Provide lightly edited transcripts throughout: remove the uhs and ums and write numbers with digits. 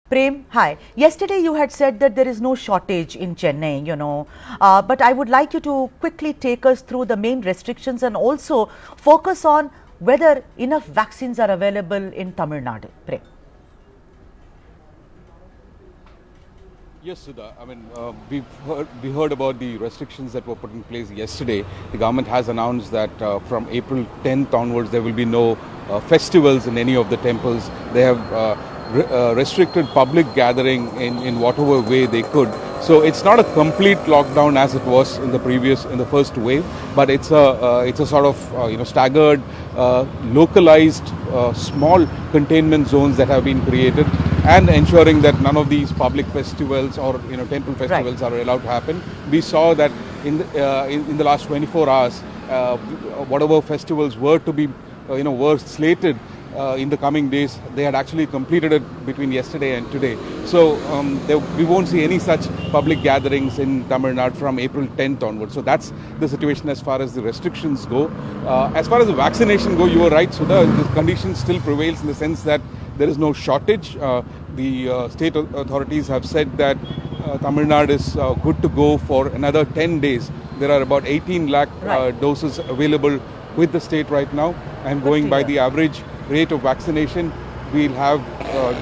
Prem, hi. Yesterday you had said that there is no shortage in Chennai, but I would like you to quickly take us through the main restrictions and also focus on whether enough vaccines are available in Tamil Nadu. Prem. Yes, Sudha. I mean, we heard about the restrictions that were put in place yesterday. The government has announced that from April 10th onwards, there will be no festivals in any of the temples. They have restricted public gathering in whatever way they could. So it's not a complete lockdown as it was in the first wave, but it's a sort of staggered, localized, small containment zones that have been created, and ensuring that none of these public festivals or temple festivals are allowed to happen. We saw that in the last 24 hours, whatever festivals were to be were slated in the coming days, they had actually completed it between yesterday and today. So we won't see any such public gatherings in Tamil Nadu from April 10th onwards. So that's the situation as far as the restrictions go. As far as the vaccination go, you were right, Sudha. The condition still prevails in the sense that there is no shortage. The state authorities have said that Tamil Nadu is good to go for another 10 days. There are about 18 lakh doses available with the state right now, and going by the average rate of vaccination, we'll have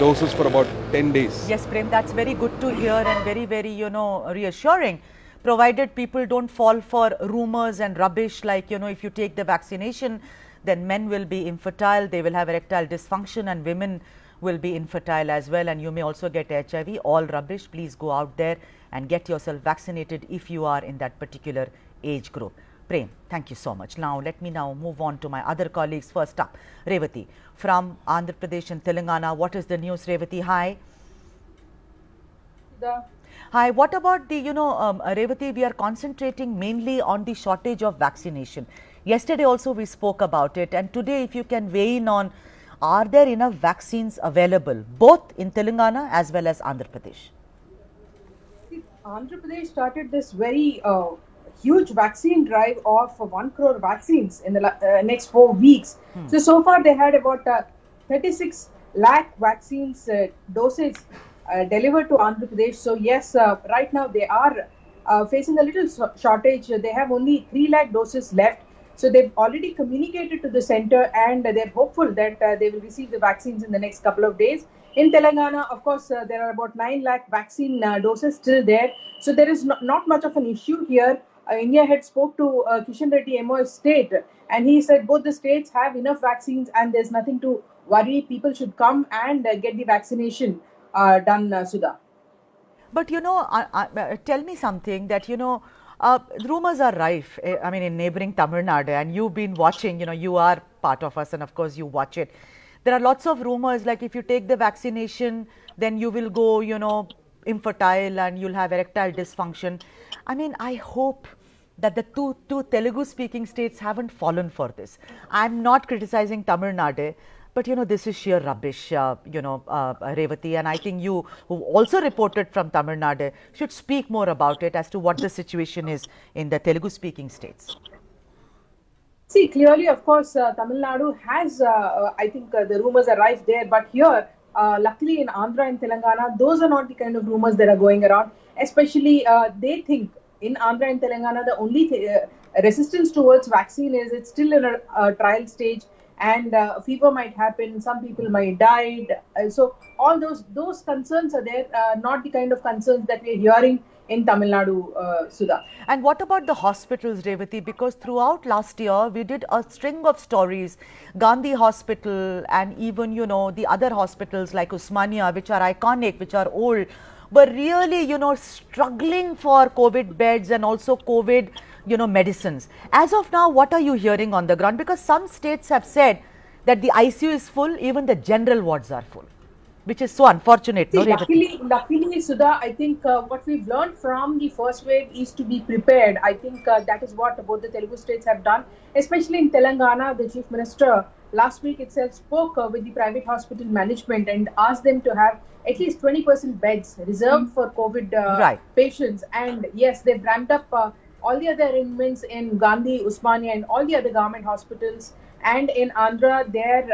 doses for about 10 days. Yes, Prem, that's very good to hear and very, very, reassuring, provided people don't fall for rumors and rubbish like, if you take the vaccination, then men will be infertile, they will have erectile dysfunction, and women will be infertile as well, and you may also get HIV. All rubbish. Please go out there and get yourself vaccinated if you are in that particular age group. Prem, thank you so much. Now, let me now move on to my other colleagues. First up, Revati from Andhra Pradesh and Telangana. What is the news, Revati? Hi. Hi, what about the, Revati, we are concentrating mainly on the shortage of vaccination. Yesterday also we spoke about it, and today if you can weigh in on, are there enough vaccines available both in Telangana as well as Andhra Pradesh? Andhra Pradesh started this very huge vaccine drive of 1 crore vaccines in the next 4 weeks. So far they had about 36 lakh vaccines doses delivered to Andhra Pradesh. So yes, right now they are facing a little shortage. They have only 3 lakh doses left. So they've already communicated to the center, and they're hopeful that they will receive the vaccines in the next couple of days. In Telangana, of course, there are about 9 lakh vaccine doses still there. So there is not much of an issue here. India had spoke to Kishan Reddy MO state, and he said both the states have enough vaccines and there's nothing to worry. People should come and get the vaccination done, Sudha. But tell me something that, rumors are rife, I mean, in neighboring Tamil Nadu, and you've been watching, you are part of us, and of course you watch it. There are lots of rumors like if you take the vaccination, then you will go, infertile and you'll have erectile dysfunction. I mean, I hope that the two Telugu speaking states haven't fallen for this. I'm not criticizing Tamil Nadu, but this is sheer rubbish, Revati, and I think you, who also reported from Tamil Nadu, should speak more about it as to what the situation is in the Telugu speaking states. See, clearly, of course, Tamil Nadu has, I think the rumors are rife there, but here, luckily in Andhra and Telangana, those are not the kind of rumors that are going around. Especially, they think in Andhra and Telangana, the only resistance towards vaccine is it's still in a trial stage, and fever might happen, some people might die. So all those concerns are there, not the kind of concerns that we're hearing in Tamil Nadu, Sudha. And what about the hospitals, Revati? Because throughout last year, we did a string of stories, Gandhi Hospital and even, the other hospitals like Usmania, which are iconic, which are old, were really, struggling for COVID beds and also COVID, medicines. As of now, what are you hearing on the ground? Because some states have said that the ICU is full, even the general wards are full, which is so unfortunate. See, luckily, Sudha, I think what we've learned from the first wave is to be prepared. I think that is what both the Telugu states have done, especially in Telangana. The Chief Minister last week itself spoke with the private hospital management and asked them to have at least 20% beds reserved for COVID patients. And yes, they've ramped up all the other arrangements in Gandhi, Usmania, and all the other government hospitals. And in Andhra, there,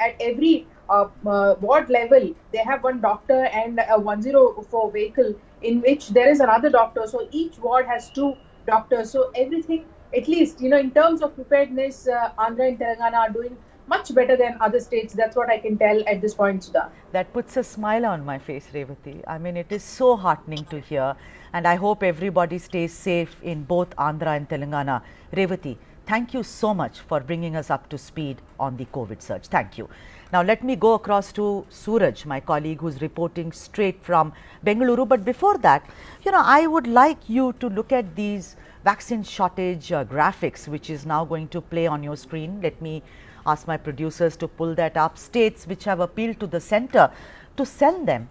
at every ward level, they have one doctor and a 104 vehicle in which there is another doctor. So each ward has two doctors. So everything, at least, in terms of preparedness, Andhra and Telangana are doing much better than other states. That's what I can tell at this point, Sudha. That puts a smile on my face, Revati. I mean, it is so heartening to hear, and I hope everybody stays safe in both Andhra and Telangana. Revati, thank you so much for bringing us up to speed on the COVID surge. Thank you. Now, let me go across to Suraj, my colleague who's reporting straight from Bengaluru. But before that, I would like you to look at these vaccine shortage graphics, which is now going to play on your screen. Let me ask my producers to pull that up. States which have appealed to the center to send them.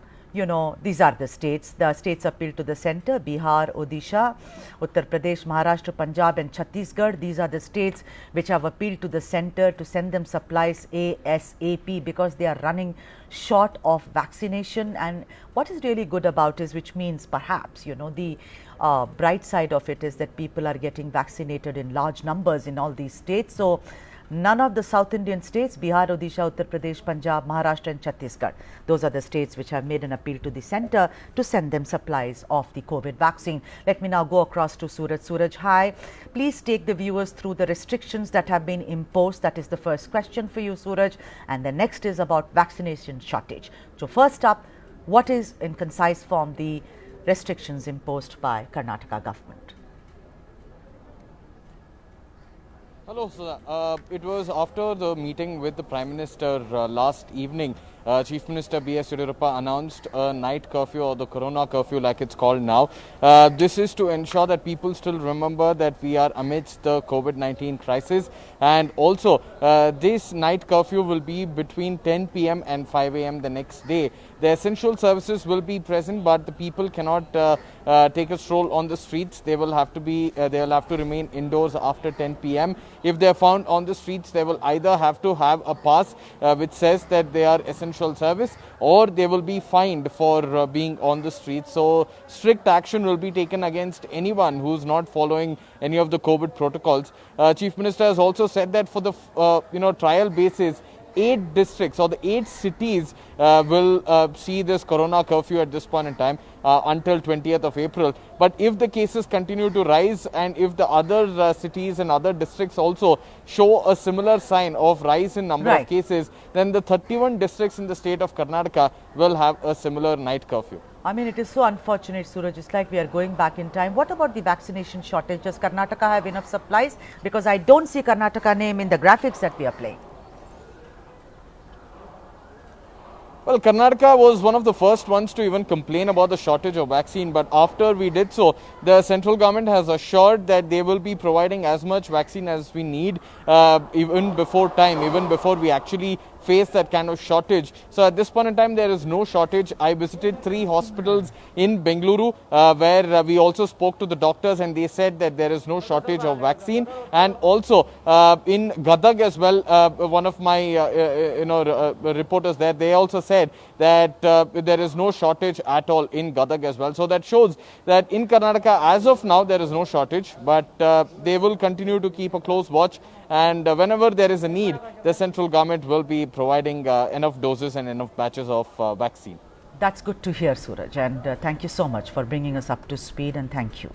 These are the states. The states appealed to the center: Bihar, Odisha, Uttar Pradesh, Maharashtra, Punjab and Chhattisgarh. These are the states which have appealed to the center to send them supplies ASAP because they are running short of vaccination. And what is really good about is, which means perhaps, the bright side of it is that people are getting vaccinated in large numbers in all these states. So none of the South Indian states, Bihar, Odisha, Uttar Pradesh, Punjab, Maharashtra and Chhattisgarh, those are the states which have made an appeal to the center to send them supplies of the COVID vaccine. Let me now go across to Suraj. Suraj, hi. Please take the viewers through the restrictions that have been imposed. That is the first question for you, Suraj. And the next is about vaccination shortage. So first up, what is in concise form the restrictions imposed by Karnataka government? Hello, sir. It was after the meeting with the Prime Minister last evening. Chief Minister B.S. Yediyurappa announced a night curfew, or the Corona curfew like it's called now. This is to ensure that people still remember that we are amidst the COVID-19 crisis. And also, this night curfew will be between 10 p.m. and 5 a.m. the next day. The essential services will be present, but the people cannot take a stroll on the streets. They will have to remain indoors after 10 p.m. If they are found on the streets, they will either have to have a pass which says that they are essential service, or they will be fined for being on the streets. So strict action will be taken against anyone who is not following any of the COVID protocols. Chief Minister has also said that for the trial basis, 8 districts or the 8 cities will see this Corona curfew at this point in time until 20th of April. But if the cases continue to rise, and if the other cities and other districts also show a similar sign of rise in number of cases, then the 31 districts in the state of Karnataka will have a similar night curfew. I mean, it is so unfortunate, Suraj. It's like we are going back in time. What about the vaccination shortage? Does Karnataka have enough supplies? Because I don't see Karnataka name in the graphics that we are playing. Well, Karnataka was one of the first ones to even complain about the shortage of vaccine, but after we did so, the central government has assured that they will be providing as much vaccine as we need even before time, even before we actually face that kind of shortage. So at this point in time, there is no shortage. I visited 3 hospitals in Bengaluru where we also spoke to the doctors, and they said that there is no shortage of vaccine. And also in Gadag as well, one of my reporters there, they also said that there is no shortage at all in Gadag as well. So that shows that in Karnataka, as of now, there is no shortage, but they will continue to keep a close watch. And whenever there is a need, the central government will be providing enough doses and enough batches of vaccine. That's good to hear, Suraj. And thank you so much for bringing us up to speed, and thank you.